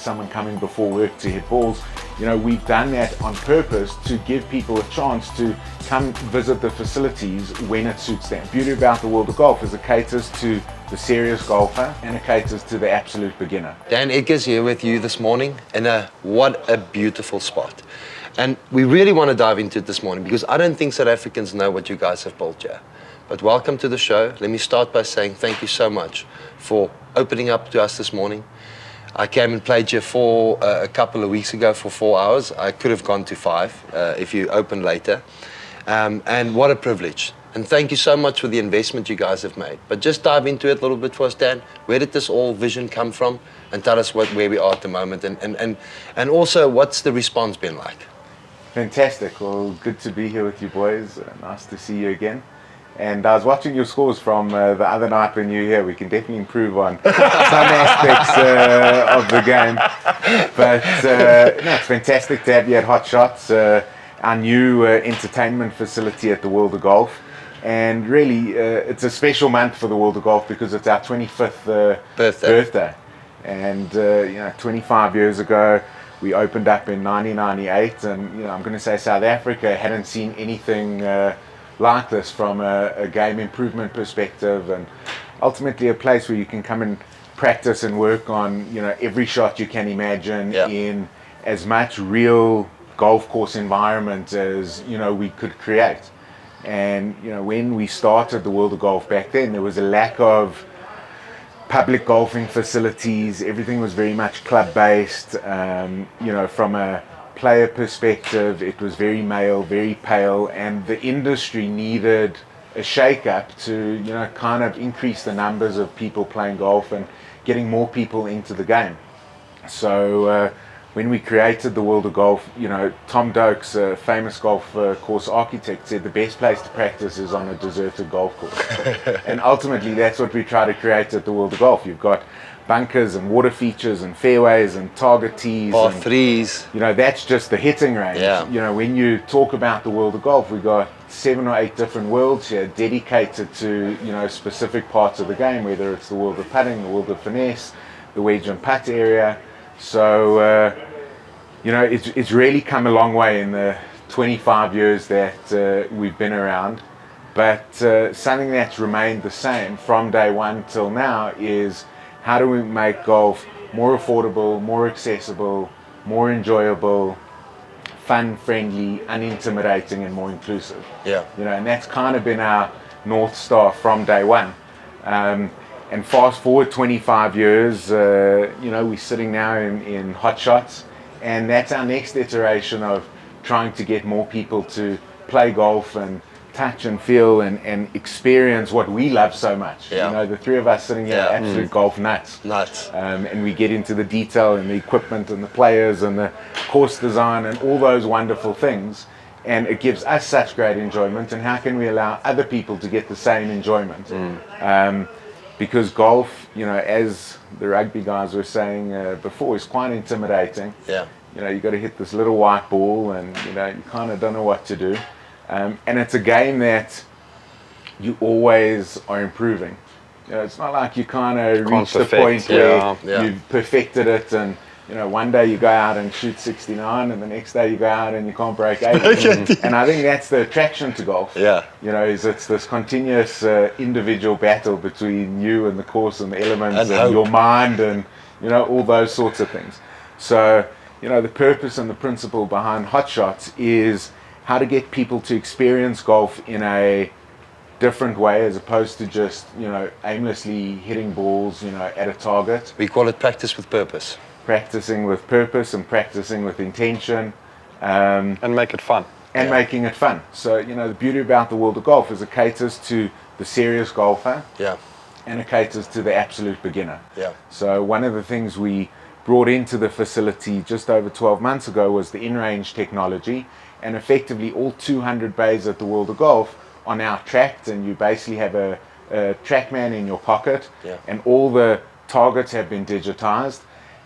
someone coming before work to hit balls. We've done that on purpose to give people a chance to come visit the facilities when it suits them. The beauty about the world of golf is it caters to the serious golfer and it caters to the absolute beginner. Dan Edgar's here with you this morning, and what a beautiful spot. And we really want to dive into it this morning because I don't think South Africans know what you guys have built here. But welcome to the show. Let me start by saying thank you so much for opening up to us this morning. I came and played here for a couple of weeks ago for 4 hours. I could have gone to 5 if you opened later. And what a privilege. And thank you so much for the investment you guys have made. But just dive into it a little bit for us, Dan. Where did this all vision come from? And tell us where we are at the moment. And also, what's the response been like? Fantastic. Well, good to be here with you boys. Nice to see you again. And I was watching your scores from the other night when you were here. We can definitely improve on some aspects of the game. But no, it's fantastic to have you at Hotshots, our new entertainment facility at the World of Golf. And really, it's a special month for the World of Golf because it's our 25th birthday. And 25 years ago, we opened up in 1998. And I'm going to say South Africa hadn't seen anything like this from a game improvement perspective, and ultimately a place where you can come and practice and work on every shot you can imagine in as much real golf course environment as we could create. And when we started the World of Golf back then, there was a lack of public golfing facilities. Everything was very much club based. From a player perspective, it was very male, very pale, and the industry needed a shake-up to kind of increase the numbers of people playing golf and getting more people into the game. So when we created the World of Golf, Tom Doakes, a famous golf course architect, said the best place to practice is on a deserted golf course. And ultimately that's what we try to create at the World of Golf. You've got bunkers and water features and fairways and target tees. Par threes. That's just the hitting range. Yeah. When you talk about the World of Golf, we've got 7 or 8 different worlds here dedicated to, specific parts of the game, whether it's the world of putting, the world of finesse, the wedge and putt area. So, it's really come a long way in the 25 years that we've been around. But something that's remained the same from day one till now is how do we make golf more affordable, more accessible, more enjoyable, fun, friendly, unintimidating, and more inclusive. Yeah. And that's kind of been our North Star from day one. And fast forward 25 years, we're sitting now in Hotshots, and that's our next iteration of trying to get more people to play golf and touch and feel and experience what we love so much. The three of us sitting here are absolute golf nuts. And we get into the detail and the equipment and the players and the course design and all those wonderful things. And it gives us such great enjoyment. And how can we allow other people to get the same enjoyment? Because golf, as the rugby guys were saying before, is quite intimidating. Yeah. You got to hit this little white ball and, you kind of don't know what to do. And it's a game that you always are improving. It's not like you kind of reach the point where you've perfected it and one day you go out and shoot 69 and the next day you go out and you can't break 80. And I think that's the attraction to golf. Is it's this continuous individual battle between you and the course and the elements and your mind and all those sorts of things. So the purpose and the principle behind Hotshots is how to get people to experience golf in a different way as opposed to just aimlessly hitting balls at a target. We call it practice with purpose. Practicing with purpose and practicing with intention, and make it fun. Making it fun. So the beauty about the World of Golf is it caters to the serious golfer, and it caters to the absolute beginner. So one of the things we brought into the facility just over 12 months ago was the in-range technology, and effectively all 200 bays at the World of Golf are now tracked, and you basically have a TrackMan in your pocket, and all the targets have been digitized,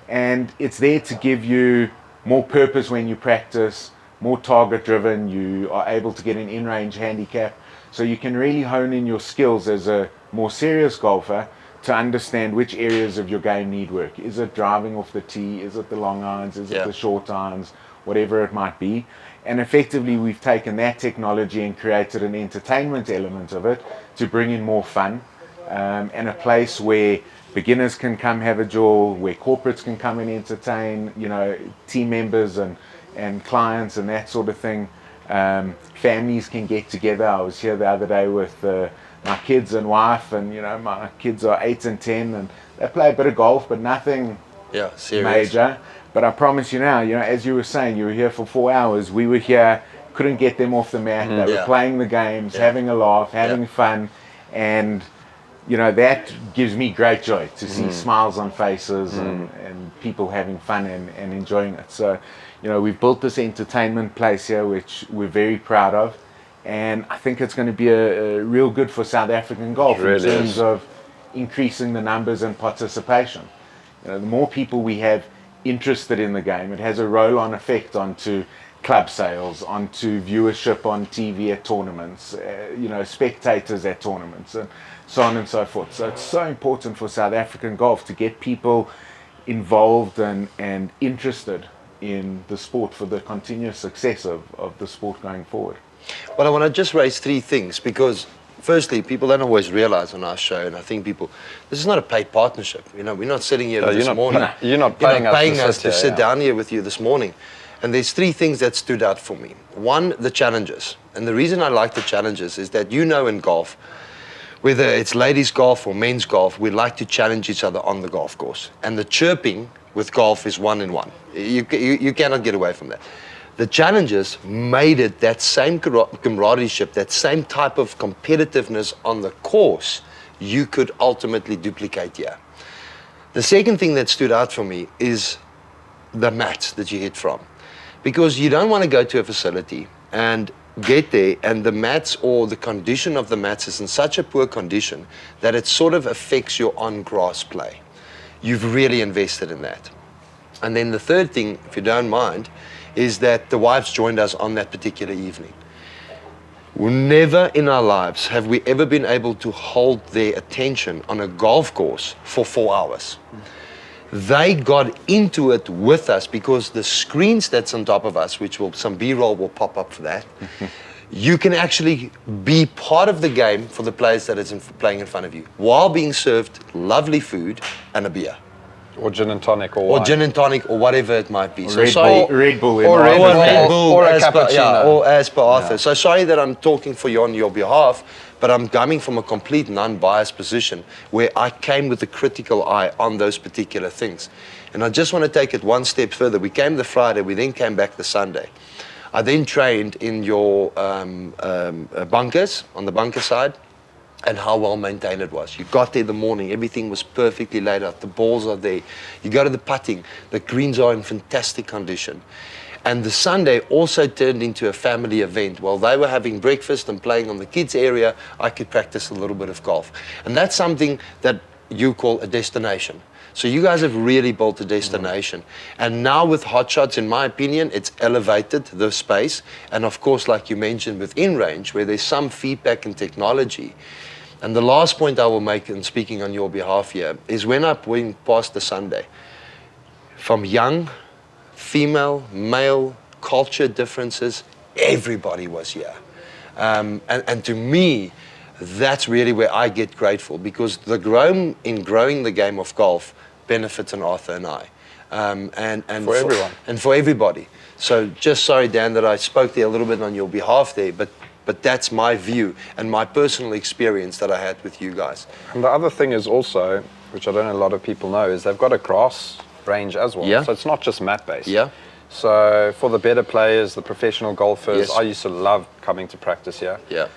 and it's there to give you more purpose when you practice, more target driven. You are able to get an in-range handicap, so you can really hone in your skills as a more serious golfer to understand which areas of your game need work. Is it driving off the tee? Is it the long irons? Is it the short irons? Whatever it might be. And effectively, we've taken that technology and created an entertainment element of it to bring in more fun, and a place where beginners can come have a jaw, where corporates can come and entertain, team members and clients and that sort of thing. Families can get together. I was here the other day with my kids and wife, and my kids are 8 and 10, and they play a bit of golf, but nothing major. But I promise you now, as you were saying, you were here for 4 hours. We were here, couldn't get them off the mat. They were playing the games, having a laugh, having fun, and that gives me great joy to see smiles on faces and people having fun and enjoying it. So, we've built this entertainment place here, which we're very proud of. And I think it's going to be a real good for South African golf in terms of increasing the numbers and participation. The more people we have interested in the game, it has a roll-on effect onto club sales, onto viewership on TV at tournaments, spectators at tournaments, and so on and so forth. So it's so important for South African golf to get people involved and interested in the sport for the continuous success of the sport going forward. Well, I want to just raise 3 things because, firstly, people don't always realize on our show, and I think this is not a paid partnership. We're not sitting here this morning. You're not paying us to sit down here with you this morning. And there's 3 things that stood out for me. One, the challenges. And the reason I like the challenges is that in golf, whether it's ladies golf or men's golf, we like to challenge each other on the golf course. And the chirping with golf is 1-in-1. You cannot get away from that. The challenges made it that same camaraderie, that same type of competitiveness on the course you could ultimately duplicate here. The second thing that stood out for me is the mats that you hit from. Because you don't want to go to a facility and get there and the mats or the condition of the mats is in such a poor condition that it sort of affects your on-grass play. You've really invested in that. And then the third thing, if you don't mind, is that the wives joined us on that particular evening. Never in our lives have we ever been able to hold their attention on a golf course for 4 hours. They got into it with us because the screens that's on top of us, which some B-roll will pop up for that, you can actually be part of the game for the players that is playing in front of you while being served lovely food and a beer. Or gin and tonic or wine. Gin and tonic or whatever it might be. Red Bull or a cappuccino. Or as per Arthur. So sorry that I'm talking for you on your behalf, but I'm coming from a complete non-biased position where I came with a critical eye on those particular things. And I just want to take it one step further. We came the Friday, we then came back the Sunday. I then trained in your bunkers, on the bunker side, and how well maintained it was. You got there in the morning, everything was perfectly laid out, the balls are there. You go to the putting, the greens are in fantastic condition. And the Sunday also turned into a family event. While they were having breakfast and playing on the kids area, I could practice a little bit of golf. And that's something that you call a destination. So you guys have really built a destination. And now with Hotshots, in my opinion, it's elevated the space. And of course, like you mentioned with InRange, where there's some feedback and technology. And the last point I will make, and speaking on your behalf here, is when I went past the Sunday, from young, female, male, culture differences, everybody was here. And to me, that's really where I get grateful, because growing the game of golf benefits an Arthur and I. And for everyone. And for everybody. So just sorry, Dan, that I spoke there a little bit on your behalf there, but that's my view and my personal experience that I had with you guys. And the other thing is also, which I don't know a lot of people know, is they've got a grass range as well. Yeah. So it's not just mat-based. Yeah. So for the better players, the professional golfers, Yes. I used to love coming to practice here. Yeah.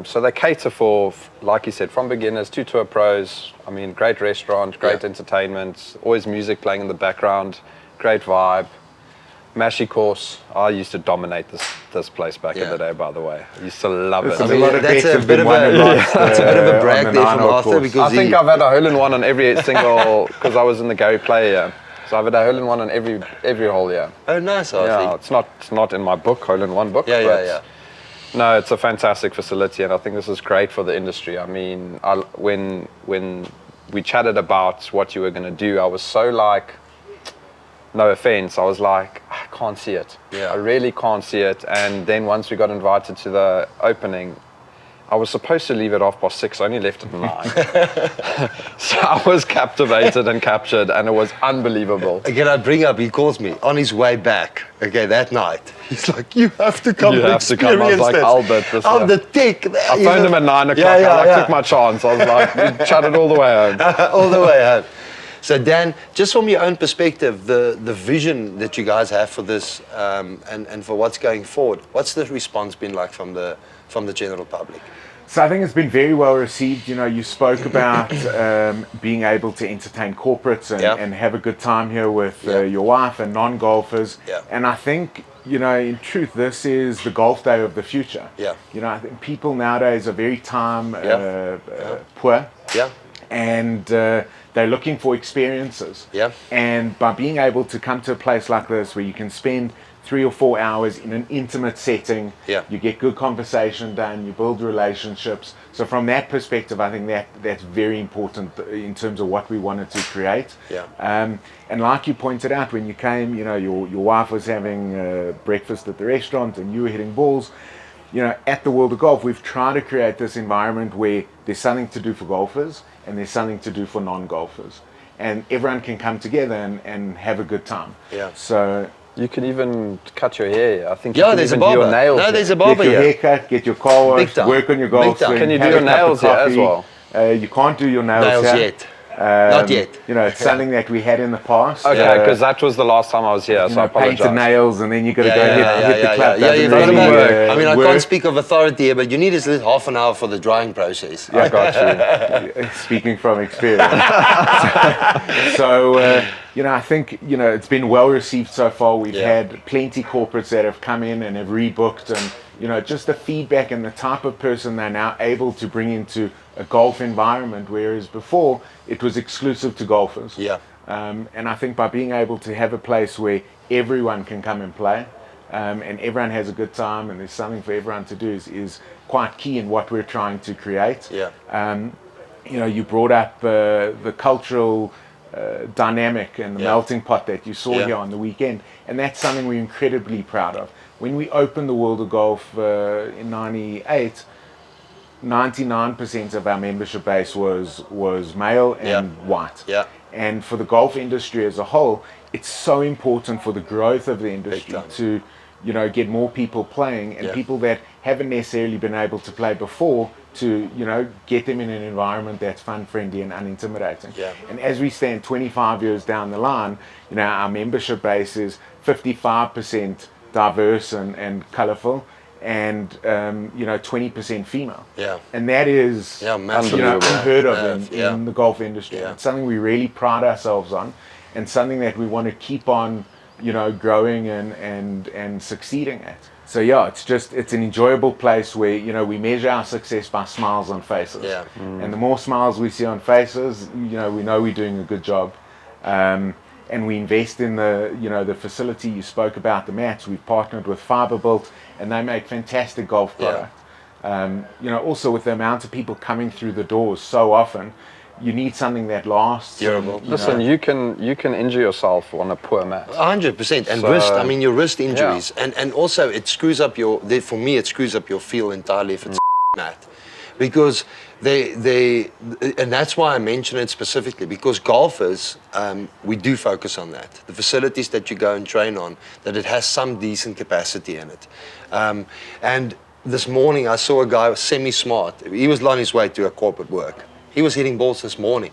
So they cater for, like you said, from beginners to tour pros. I mean, great restaurant, great entertainment, always music playing in the background, great vibe. Mashy course. I used to dominate this place back in the day, by the way. I used to love it. There's a lot of that's bets a have bit been of won and lost, that's a bit of a brag on the there from 9-hole Arthur, course. because I think I've had a hole-in-one on every single, because I was in the Gary Player year. So I've had a hole-in-one on every hole year. Oh, nice, Arthur. Yeah, it's not in my book, hole-in-one book. Yeah. No, it's a fantastic facility, and I think this is great for the industry. I mean, when we chatted about what you were going to do, I was so like, no offense, I was like, I can't see it. Yeah. I really can't see it. And then once we got invited to the opening, I was supposed to leave it off by 6, I only left at 9. So I was captivated and captured, and it was unbelievable. Again, I bring up, he calls me on his way back, okay, that night. He's like, you have to come You and have to come. I was experience like, this. Albert, this I'm the tech. I phoned him at 9 o'clock. I took my chance. I was like, we chatted all the way home. All the way home. So Dan, just from your own perspective, the vision that you guys have for this and for what's going forward, what's the response been like from the general public? So I think it's been very well received. You know, you spoke about being able to entertain corporates and have a good time here with your wife and non-golfers. Yeah. And I think, you know, in truth, this is the golf day of the future. Yeah. You know, I think people nowadays are very time poor. Yeah. And they're looking for experiences. Yeah. And by being able to come to a place like this where you can spend 3 or 4 hours in an intimate setting, you get good conversation done, you build relationships. So from that perspective, I think that's very important in terms of what we wanted to create. Yeah. And like you pointed out, when you came, you know, your wife was having breakfast at the restaurant and you were hitting balls. You know, at the World of Golf, we've tried to create this environment where there's something to do for golfers and there's something to do for non-golfers. And everyone can come together and have a good time. Yeah. So You can even cut your hair. I think. Yeah, you can there's a even do barber. your nails. No, there's a barber get your here. haircut, get your car Big washed, time. work on your Big golf time. swing. Can you do have your a cup of nails here as coffee. well? You can't do your nails Nails here. yet. Not yet. You know, it's something that we had in the past. Okay, because that was the last time I was here, you so know, I apologize. painted nails, and then you got to go hit the club. Yeah, Doesn't you've got really, to work. I mean, I work. can't speak of authority here, but you need at least half an hour for the drying process. I got you. Speaking from experience. So, you know, I think, you know, it's been well received so far. We've had plenty corporates that have come in and have rebooked, and, you know, just the feedback and the type of person they're now able to bring into a golf environment, whereas before it was exclusive to golfers. Yeah. And I think by being able to have a place where everyone can come and play, and everyone has a good time and there's something for everyone to do is quite key in what we're trying to create. Yeah. You know, you brought up the cultural dynamic and the melting pot that you saw here on the weekend, and that's something we're incredibly proud of. When we opened the World of Golf in '98, 99% of our membership base was male and white. Yeah. And for the golf industry as a whole, it's so important for the growth of the industry to, you know, get more people playing and people that haven't necessarily been able to play before to, you know, get them in an environment that's fun, friendly and unintimidating. Yeah. And as we stand 25 years down the line, you know, our membership base is 55% diverse and colourful, and you know, 20% female. Yeah. And that is massive. you know, unheard of Yeah. in the golf industry. Yeah. It's something we really pride ourselves on, and something that we want to keep on, you know, growing and succeeding at. So yeah, it's an enjoyable place where, you know, we measure our success by smiles on faces. Yeah. And the more smiles we see on faces, you know we're doing a good job. And we invest in the facility. You spoke about the mats. We've partnered with Fiberbuilt, and they make fantastic golf product. You know, also with the amount of people coming through the doors so often, you need something that lasts. Durable. Listen, you can injure yourself on a poor mat. 100%. And So- wrist, I mean, your wrist injuries. And also it screws up for me, it screws up your feel entirely if it's mat. Because and that's why I mention it specifically, because golfers, we do focus on that. The facilities that you go and train on, that it has some decent capacity in it. And this morning I saw a guy semi-smart. He was on his way to a corporate work. He was hitting balls this morning.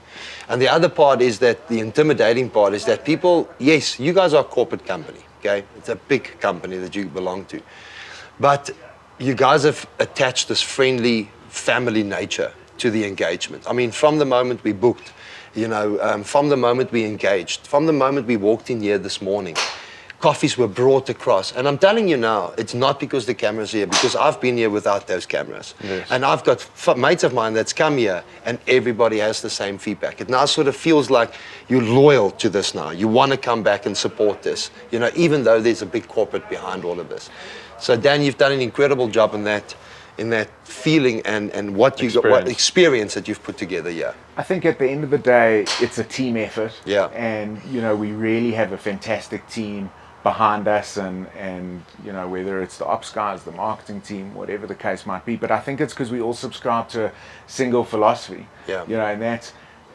And the other part is that the intimidating part is that people, yes, you guys are a corporate company, okay? It's a big company that you belong to. But you guys have attached this friendly family nature to the engagement. I mean, from the moment we booked, you know, from the moment we engaged, from the moment we walked in here this morning, coffees were brought across. And I'm telling you now, it's not because the camera's here, because I've been here without those cameras. Yes. And I've got mates of mine that's come here and everybody has the same feedback. It now sort of feels like you're loyal to this now. You want to come back and support this, you know, even though there's a big corporate behind all of this. So Dan, you've done an incredible job in that. in that feeling and what you got, what experience that you've put together. Yeah. I think at the end of the day, it's a team effort. Yeah. And, we really have a fantastic team behind us and whether it's the ops guys, the marketing team, whatever the case might be. But I think it's because we all subscribe to a single philosophy. Yeah. And that's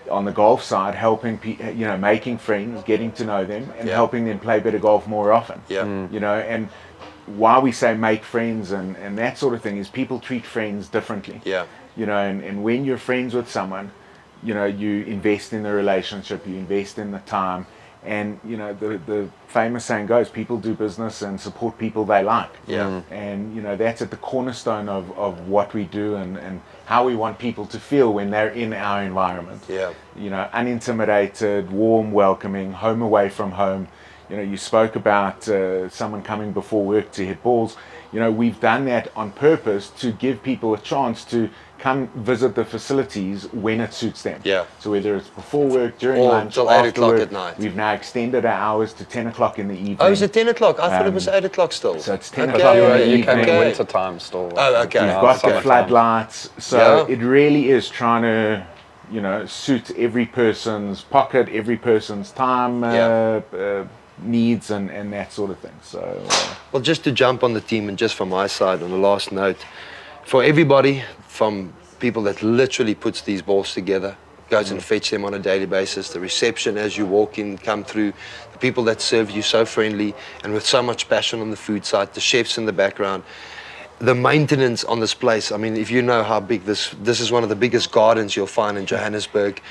on the golf side, helping making friends, getting to know them and helping them play better golf more often. Yeah. And why we say make friends and that sort of thing is people treat friends differently. Yeah. And when you're friends with someone, you invest in the relationship, you invest in the time. And the famous saying goes, people do business and support people they like. Yeah. And that's at the cornerstone of what we do and how we want people to feel when they're in our environment. Yeah. Unintimidated, warm, welcoming, home away from home. You spoke about someone coming before work to hit balls. We've done that on purpose to give people a chance to come visit the facilities when it suits them. Yeah. So whether it's before work, during or lunch, till after 8 o'clock work, at night. we've now extended our hours to 10 o'clock in the evening. Oh, is it 10 o'clock? I thought it was 8 o'clock still. So it's 10 Okay. o'clock in the You evening. can in Okay. winter time still. Oh, okay. We've got the summertime. floodlights. So Yeah. it really is trying to, suit every person's pocket, every person's time needs and that sort of thing. So Well, just to jump on the team and just from my side on the last note, for everybody from people that literally puts these balls together, goes and fetch them on a daily basis, the reception as you walk in, come through, the people that serve you so friendly and with so much passion on the food side, the chefs in the background, the maintenance on this place. I mean, if you know how big this is one of the biggest gardens you'll find in Johannesburg,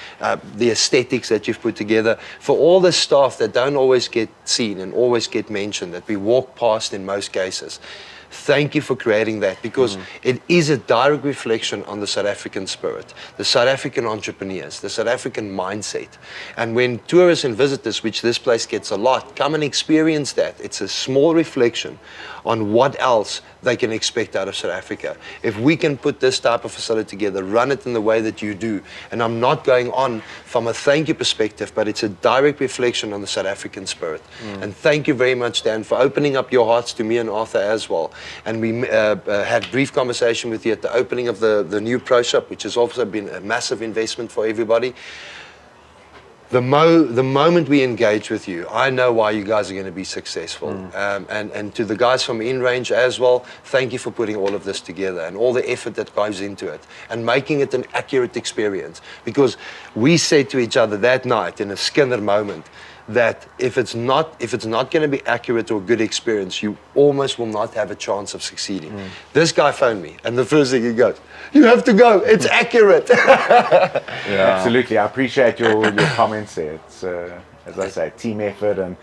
the aesthetics that you've put together, for all the staff that don't always get seen and always get mentioned, that we walk past in most cases. Thank you for creating that, because it is a direct reflection on the South African spirit, the South African entrepreneurs, the South African mindset. And when tourists and visitors, which this place gets a lot, come and experience that, it's a small reflection on what else they can expect out of South Africa. If we can put this type of facility together, run it in the way that you do, and I'm not going on from a thank you perspective, but it's a direct reflection on the South African spirit. And thank you very much, Dan, for opening up your hearts to me and Arthur as well. And we had brief conversation with you at the opening of the new Pro Shop, which has also been a massive investment for everybody. The moment we engage with you, I know why you guys are going to be successful. And to the guys from InRange as well, thank you for putting all of this together and all the effort that goes into it and making it an accurate experience. Because we said to each other that night in a Skinner moment that if it's not going to be accurate or good experience, you almost will not have a chance of succeeding. This guy phoned me, and the first thing he goes, "You have to go. It's accurate." Yeah. absolutely, I appreciate your comments there. It's as I say, team effort, and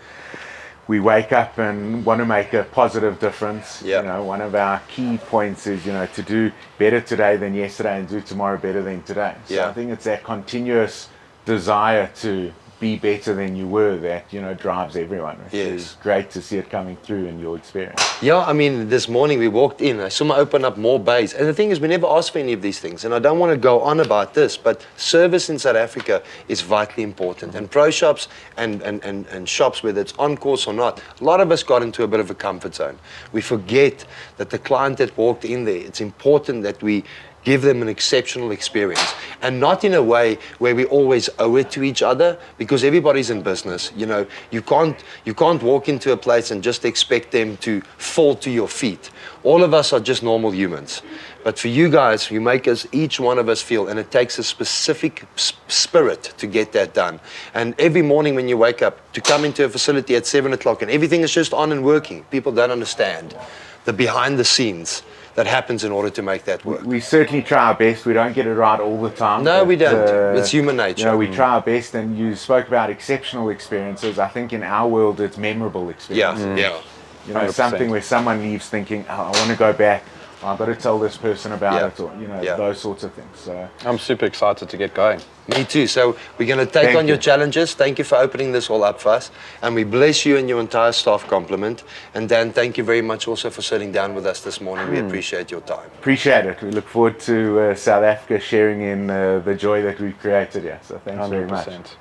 we wake up and want to make a positive difference. Yeah. One of our key points is to do better today than yesterday and do tomorrow better than today. So Yeah. I think it's that continuous desire to be better than you were that drives everyone. Which Yes. is great to see it coming through in your experience. Yeah, I mean, this morning we walked in, I saw them open up more bays. And the thing is, we never asked for any of these things. And I don't want to go on about this, but service in South Africa is vitally important. And pro shops and shops, whether it's on course or not, a lot of us got into a bit of a comfort zone. We forget that the client that walked in there, it's important that we give them an exceptional experience, and not in a way where we always owe it to each other, because everybody's in business. You can't walk into a place and just expect them to fall to your feet. All of us are just normal humans. But for you guys, you make us, each one of us feel, and it takes a specific spirit to get that done. And every morning when you wake up, to come into a facility at 7 o'clock and everything is just on and working, people don't understand the behind the scenes that happens in order to make that work. We certainly try our best. We don't get it right all the time. No, but, we don't. It's human nature. We try our best, and you spoke about exceptional experiences. I think in our world, it's memorable experiences. Yeah. 100%. Something where someone leaves thinking, "Oh, I want to go back. I've got to tell this person about Yeah. it," or Yeah. those sorts of things. So I'm super excited to get going. Me too. So we're going to take Thank on your you. challenges. Thank you for opening this all up for us. And we bless you and your entire staff complement. And Dan, thank you very much also for sitting down with us this morning. We appreciate your time. appreciate it. We look forward to South Africa sharing in the joy that we've created here. So thanks very much. 100%.